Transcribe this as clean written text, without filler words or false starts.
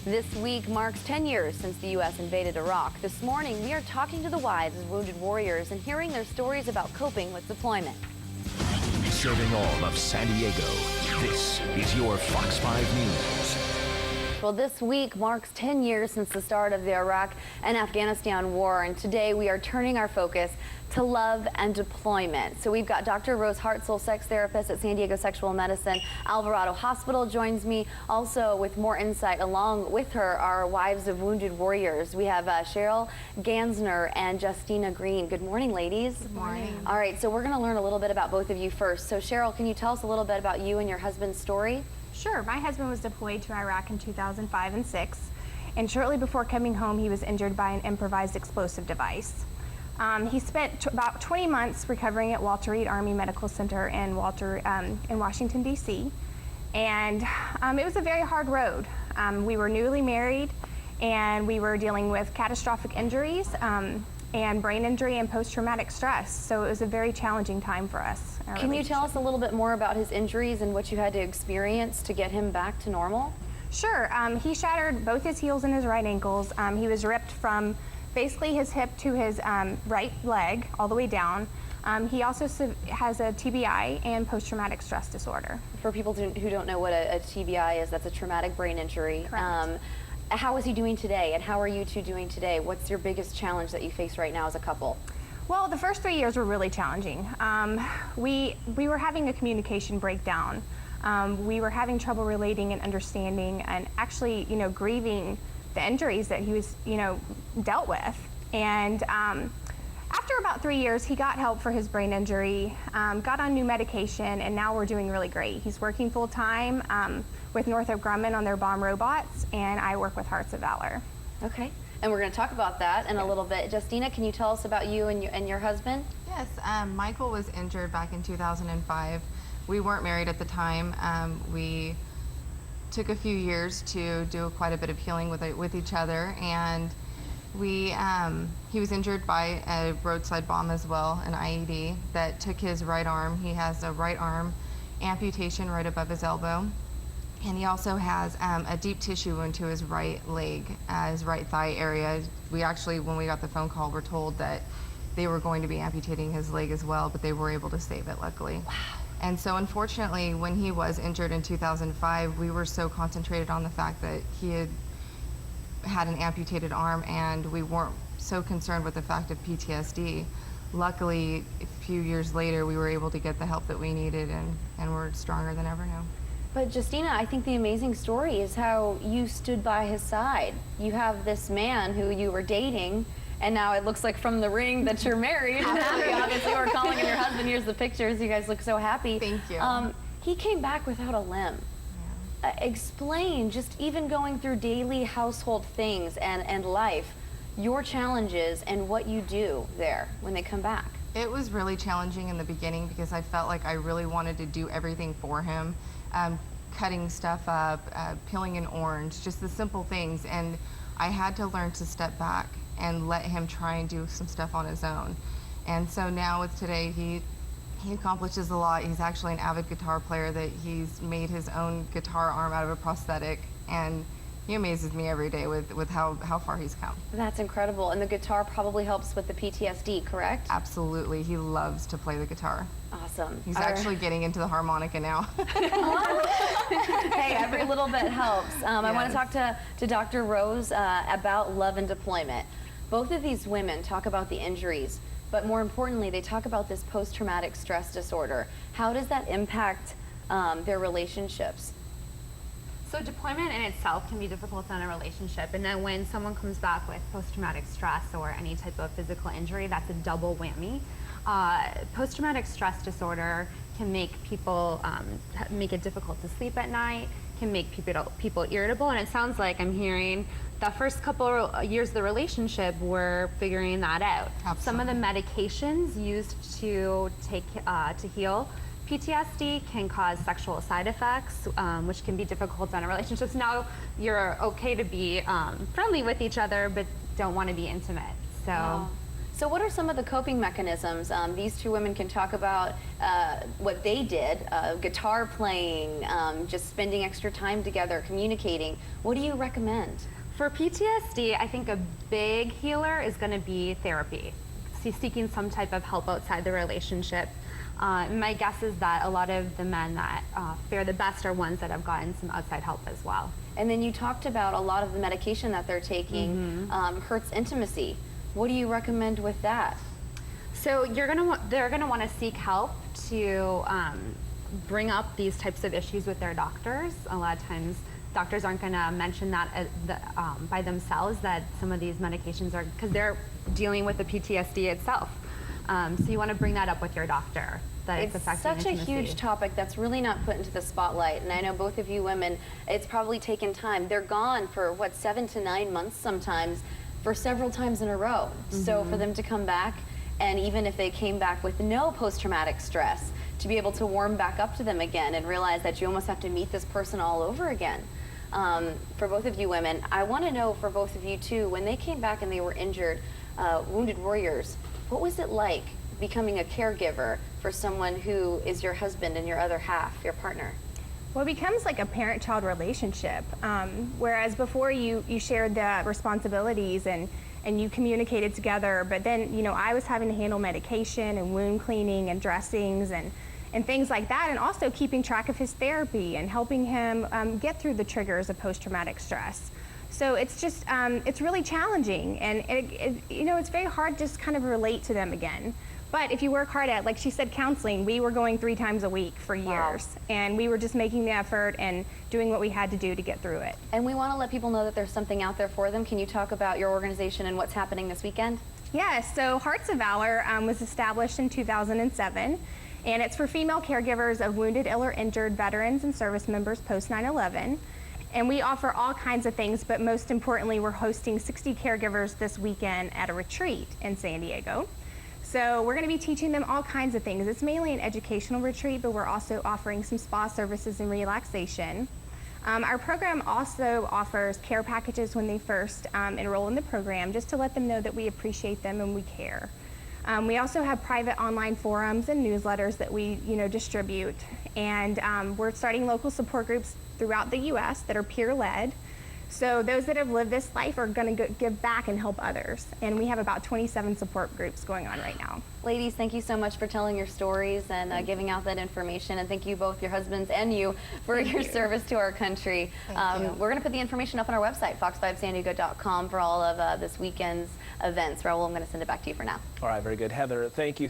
This week marks 10 years since the U.S. invaded Iraq. This morning, we are talking to the wives of wounded warriors and hearing their stories about coping with deployment. Serving all of San Diego, this is your Fox 5 News. Well, this week marks 10 years since the start of the Iraq and Afghanistan war, and today we are turning our focus to love and deployment. So we've got Dr. Rose Hartzell, sex therapist at San Diego Sexual Medicine. Alvarado Hospital joins me also with more insight. Along with her, our wives of wounded warriors. We have Cheryl Gansner and Justina Green. Good morning, ladies. Good morning. All right, so we're going to learn a little bit about both of you first. So Cheryl, can you tell us a little bit about you and your husband's story? Sure. My husband was deployed to Iraq in 2005 and 6, and shortly before coming home, he was injured by an improvised explosive device. He spent about 20 months recovering at Walter Reed Army Medical Center in Washington, D.C., and it was a very hard road. We were newly married, and we were dealing with catastrophic injuries and brain injury and post-traumatic stress, so it was a very challenging time for us. Can you tell us a little bit more about his injuries and what you had to experience to get him back to normal? Sure. He shattered both his heels and his right ankles. He was ripped from basically his hip to his right leg all the way down. He also has a TBI and post-traumatic stress disorder. For people who don't know what a TBI is, that's a traumatic brain injury. Correct. How is he doing today, and how are you two doing today? What's your biggest challenge that you face right now as a couple? Well, the first 3 years were really challenging. We were having a communication breakdown. We were having trouble relating and understanding and actually, grieving the injuries that he was, dealt with. And after about 3 years, he got help for his brain injury, got on new medication, and now we're doing really great. He's working full time with Northrop Grumman on their bomb robots, and I work with Hearts of Valor. Okay, and we're going to talk about that in a little bit. Justina, can you tell us about you and your husband? Yes, Michael was injured back in 2005. We weren't married at the time. We took a few years to do quite a bit of healing with each other, and he was injured by a roadside bomb as well, an IED that took his right arm. He has a right arm amputation right above his elbow, and he also has a deep tissue wound to his right leg, his right thigh area. We actually, when we got the phone call, were told that they were going to be amputating his leg as well, but they were able to save it, luckily. Wow. And so unfortunately, when he was injured in 2005, we were so concentrated on the fact that he had an amputated arm, and we weren't so concerned with the fact of PTSD. Luckily, a few years later, we were able to get the help that we needed, and we're stronger than ever now. But Justina, I think the amazing story is how you stood by his side. You have this man who you were dating, and now it looks like from the ring that you're married. Obviously, we're calling him your husband. Here's the pictures. You guys look so happy. Thank you. He came back without a limb. Yeah. Explain, just even going through daily household things and life, your challenges and what you do there when they come back. It was really challenging in the beginning because I felt like I really wanted to do everything for him. Cutting stuff up, peeling an orange, just the simple things. And I had to learn to step back and let him try and do some stuff on his own. And so now with today, he accomplishes a lot. He's actually an avid guitar player that he's made his own guitar arm out of a prosthetic. And he amazes me every day with how far he's come. That's incredible. And the guitar probably helps with the PTSD, correct? Absolutely. He loves to play the guitar. Awesome. He's actually getting into the harmonica now. Hey, every little bit helps. Yes. I want to talk to Dr. Rose about love and deployment. Both of these women talk about the injuries, but more importantly, they talk about this post-traumatic stress disorder. How does that impact their relationships? So deployment in itself can be difficult in a relationship, and then when someone comes back with post-traumatic stress or any type of physical injury, that's a double whammy. Post-traumatic stress disorder can make people make it difficult to sleep at night, can make people irritable, and it sounds like I'm hearing the first couple of years of the relationship, we're figuring that out. Some of the medications used to heal PTSD can cause sexual side effects, which can be difficult in a relationship. So now you're okay to be friendly with each other, but don't want to be intimate. So. Wow. So what are some of the coping mechanisms? These two women can talk about what they did, guitar playing, just spending extra time together, communicating. What do you recommend? For PTSD, I think a big healer is going to be therapy, seeking some type of help outside the relationship. My guess is that a lot of the men that fare the best are ones that have gotten some outside help as well. And then you talked about a lot of the medication that they're taking hurts intimacy. What do you recommend with that? So they're gonna want to seek help to bring up these types of issues with their doctors. A lot of times, doctors aren't gonna mention that by themselves, that some of these medications are, because they're dealing with the PTSD itself. So you want to bring that up with your doctor. That it's affecting such intimacy. a huge topic that's really not put into the spotlight, and I know both of you women, it's probably taken time. They're gone for what, 7 to 9 months sometimes, for several times in a row. So for them to come back, and even if they came back with no post-traumatic stress, to be able to warm back up to them again and realize that you almost have to meet this person all over again. For both of you women, I want to know for both of you too, when they came back and they were injured, wounded warriors, what was it like becoming a caregiver for someone who is your husband and your other half, your partner? Well, it becomes like a parent-child relationship, whereas before you shared the responsibilities and you communicated together, but then, you know, I was having to handle medication and wound cleaning and dressings and things like that, and also keeping track of his therapy and helping him get through the triggers of post-traumatic stress. So it's just, it's really challenging, and you know, it's very hard to just kind of relate to them again. But if you work hard at, like she said, counseling, we were going 3 times a week for years. And we were just making the effort and doing what we had to do to get through it. And we want to let people know that there's something out there for them. Can you talk about your organization and what's happening this weekend? Yes, so Hearts of Valor was established in 2007, and it's for female caregivers of wounded, ill, or injured veterans and service members post 9/11. And we offer all kinds of things, but most importantly, we're hosting 60 caregivers this weekend at a retreat in San Diego. So we're going to be teaching them all kinds of things. It's mainly an educational retreat, but we're also offering some spa services and relaxation. Our program also offers care packages when they first enroll in the program, just to let them know that we appreciate them and we care. We also have private online forums and newsletters that we, distribute. And we're starting local support groups throughout the U.S. that are peer-led. So those that have lived this life are going to give back and help others. And we have about 27 support groups going on right now. Ladies, thank you so much for telling your stories and giving out that information. And thank you both, your husbands and you, for your service to our country. We're going to put the information up on our website, fox5sandiego.com, for all of this weekend's events. Raul, I'm going to send it back to you for now. All right, very good. Heather, thank you.